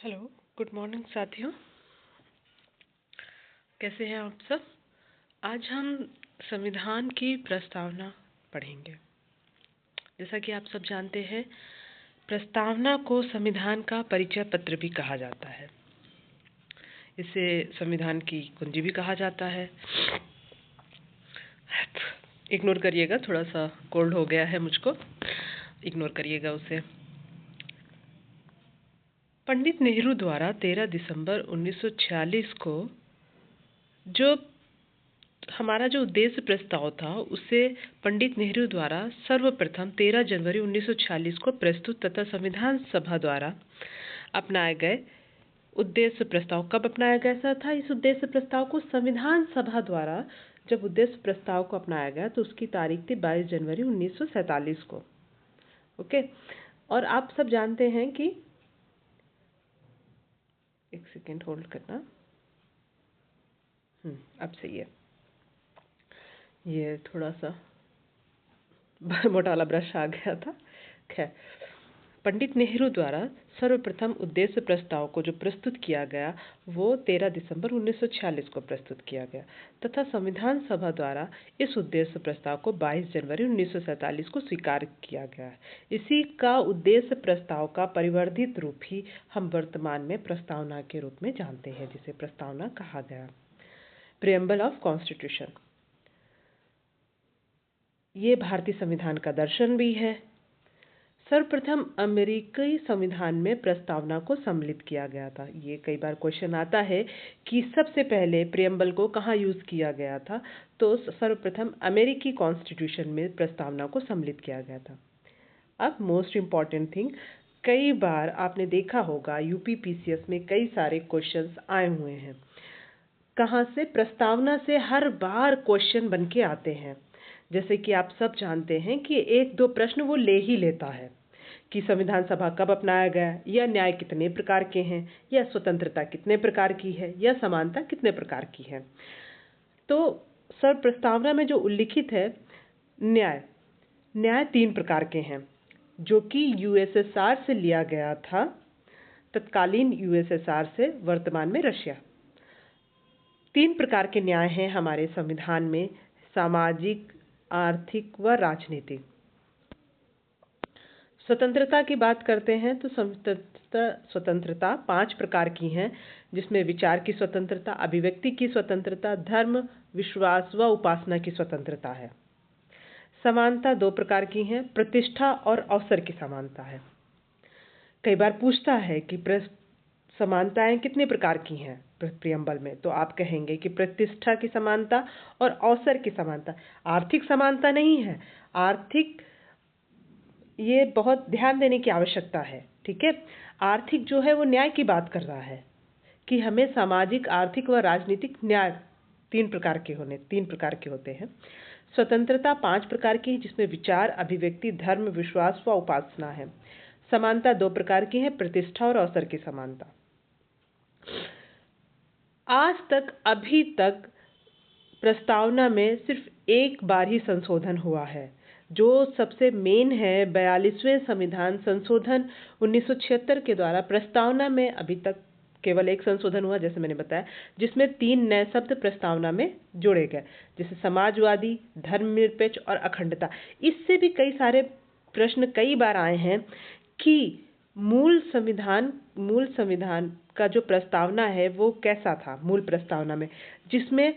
Hello, good morning साथियों। कैसे हैं आप सब? आज हम संविधान की प्रस्तावना पढ़ेंगे। जैसा कि आप सब जानते हैं, प्रस्तावना को संविधान का परिचय पत्र भी कहा जाता है। इसे संविधान की कुंजी भी कहा जाता है। इग्नोर करिएगा, थोड़ा सा कोल्ड हो गया है मुझको, इग्नोर करिएगा उसे। पंडित नेहरू द्वारा 13 दिसंबर 1946 को हमारा जो उद्देश्य प्रस्ताव था, उसे पंडित नेहरू द्वारा सर्वप्रथम 13 जनवरी 1946 को प्रस्तुत तथा संविधान सभा द्वारा अपनाए गए उद्देश्य प्रस्ताव कब अपनाया गया था? इस उद्देश्य प्रस्ताव को संविधान सभा द्वारा जब उद्देश्य प्रस्ताव को अपनाया गया तो उसकी तारीख थी 22 जनवरी 1947 को। ओके, और आप सब जानते हैं कि एक सेकेंड होल्ड करना। अब सही है। ये थोड़ा सा मोटा वाला ब्रश आ गया था। खैर, पंडित नेहरू द्वारा सर्वप्रथम उद्देश्य प्रस्ताव को जो प्रस्तुत किया गया वो 13 दिसंबर 1946 को प्रस्तुत किया गया तथा संविधान सभा द्वारा इस उद्देश्य प्रस्ताव को 22 जनवरी 1947 को स्वीकार किया गया। इसी का उद्देश्य प्रस्ताव का परिवर्धित रूप ही हम वर्तमान में प्रस्तावना के रूप में जानते हैं, जिसे प्रस्तावना कहा गया। प्रीएम्बल ऑफ कॉन्स्टिट्यूशन, ये भारतीय संविधान का दर्शन भी है। सर्वप्रथम अमेरिकी संविधान में प्रस्तावना को सम्मिलित किया गया था। ये कई बार क्वेश्चन आता है कि सबसे पहले प्रीएम्बल को कहाँ यूज किया गया था, तो सर्वप्रथम अमेरिकी कॉन्स्टिट्यूशन में प्रस्तावना को सम्मिलित किया गया था। अब मोस्ट इम्पॉर्टेंट थिंग, कई बार आपने देखा होगा यूपी पीसीएस में कई सारे क्वेश्चंस आए हुए हैं। कहाँ से? प्रस्तावना से हर बार क्वेश्चन बन के आते हैं। जैसे कि आप सब जानते हैं कि एक दो प्रश्न वो ले ही लेता है कि संविधान सभा कब अपनाया गया, या न्याय कितने प्रकार के हैं, या स्वतंत्रता कितने प्रकार की है, या समानता कितने प्रकार की है। तो सर, प्रस्तावना में जो उल्लिखित है, न्याय 3 प्रकार के हैं, जो कि यूएसएसआर से लिया गया था, तत्कालीन यूएसएसआर से वर्तमान में रशिया। 3 प्रकार के न्याय हैं हमारे संविधान में: सामाजिक, आर्थिक व राजनीतिक। स्वतंत्रता की बात करते हैं तो स्वतंत्रता 5 प्रकार की हैं, जिसमें विचार की स्वतंत्रता, अभिव्यक्ति की स्वतंत्रता, धर्म, विश्वास व उपासना की स्वतंत्रता है। समानता 2 प्रकार की हैं, प्रतिष्ठा और अवसर की समानता है। कई बार पूछता है कि समानताएं कितने प्रकार की हैं प्रीएम्बल में, तो आप कहेंगे कि प्रतिष्ठा की समानता और अवसर की समानता। आर्थिक समानता नहीं है। आर्थिक, ये बहुत ध्यान देने की आवश्यकता है, ठीक है। आर्थिक जो है वो न्याय की बात कर रहा है कि हमें सामाजिक, आर्थिक व राजनीतिक न्याय 3 प्रकार के होते हैं। स्वतंत्रता 5 प्रकार की है, जिसमें विचार, अभिव्यक्ति, धर्म, विश्वास व उपासना है। समानता 2 प्रकार की है, प्रतिष्ठा और अवसर की समानता। आज तक, अभी तक प्रस्तावना में सिर्फ एक बार ही संशोधन हुआ है, जो सबसे मेन है 42वें संविधान संशोधन 1976 के द्वारा। प्रस्तावना में अभी तक केवल एक संशोधन हुआ, जैसे मैंने बताया, जिसमें 3 नए शब्द प्रस्तावना में जोड़े गए, जैसे समाजवादी, धर्मनिरपेक्ष और अखंडता। इससे भी कई सारे प्रश्न कई बार आए हैं कि मूल संविधान का जो प्रस्तावना है वो कैसा था मूल प्रस्तावना में, जिसमें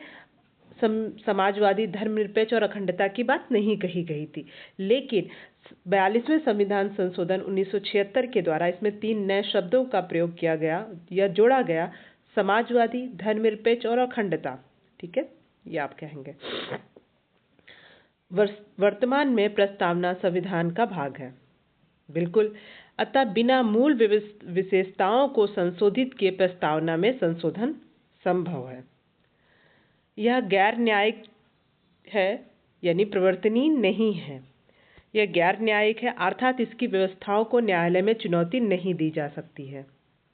समाजवादी, धर्मनिरपेक्ष और अखंडता की बात नहीं कही गई थी। लेकिन 42वें संविधान संशोधन 1976 के द्वारा इसमें 3 नए शब्दों का प्रयोग किया गया या जोड़ा गया: समाजवादी, धर्मनिरपेक्ष और अखंडता। ठीक है, ये आप कहेंगे। वर्तमान में प्रस्तावना संविधान का भाग है, बिल्कुल। अतः बिना मूल विशेषताओं को संशोधित किए प्रस्तावना में संशोधन संभव है। यह गैर न्यायिक है, यानी प्रवर्तनीय नहीं है। यह गैर न्यायिक है, अर्थात इसकी व्यवस्थाओं को न्यायालय में चुनौती नहीं दी जा सकती है।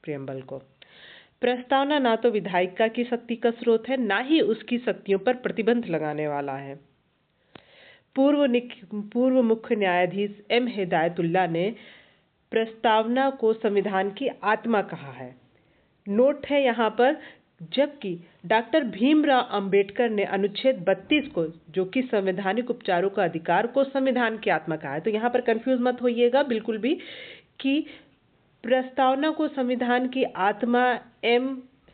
प्रीएम्बल को प्रस्तावना ना तो विधायिका की शक्ति का स्रोत है, ना ही उसकी शक्तियों पर प्रतिबंध लगाने वाला है। पूर्व मुख्य न्यायाधीश M. हिदायतुल्लाह ने प्रस्तावना को संविधान की आत्मा कहा है। नोट है यहाँ पर, जबकि डॉक्टर भीमराव अंबेडकर ने अनुच्छेद 32 को, जो कि संवैधानिक उपचारों का अधिकार, को संविधान की आत्मा कहा है। तो यहाँ पर कंफ्यूज मत होइएगा बिल्कुल भी कि प्रस्तावना को संविधान की आत्मा एम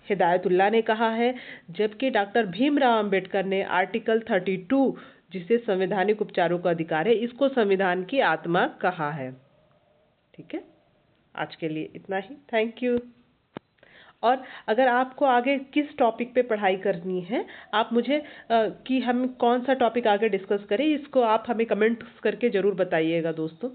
हिदायतुल्लाह ने कहा है, जबकि डॉक्टर भीमराव अंबेडकर ने आर्टिकल 32, जिसे संवैधानिक उपचारों का अधिकार है, इसको संविधान की आत्मा कहा है। ठीक है, आज के लिए इतना ही। Thank you. और अगर आपको आगे किस टॉपिक पे पढ़ाई करनी है, आप मुझे कि हम कौन सा टॉपिक आगे डिस्कस करें, इसको आप हमें कमेंट्स करके ज़रूर बताइएगा दोस्तों।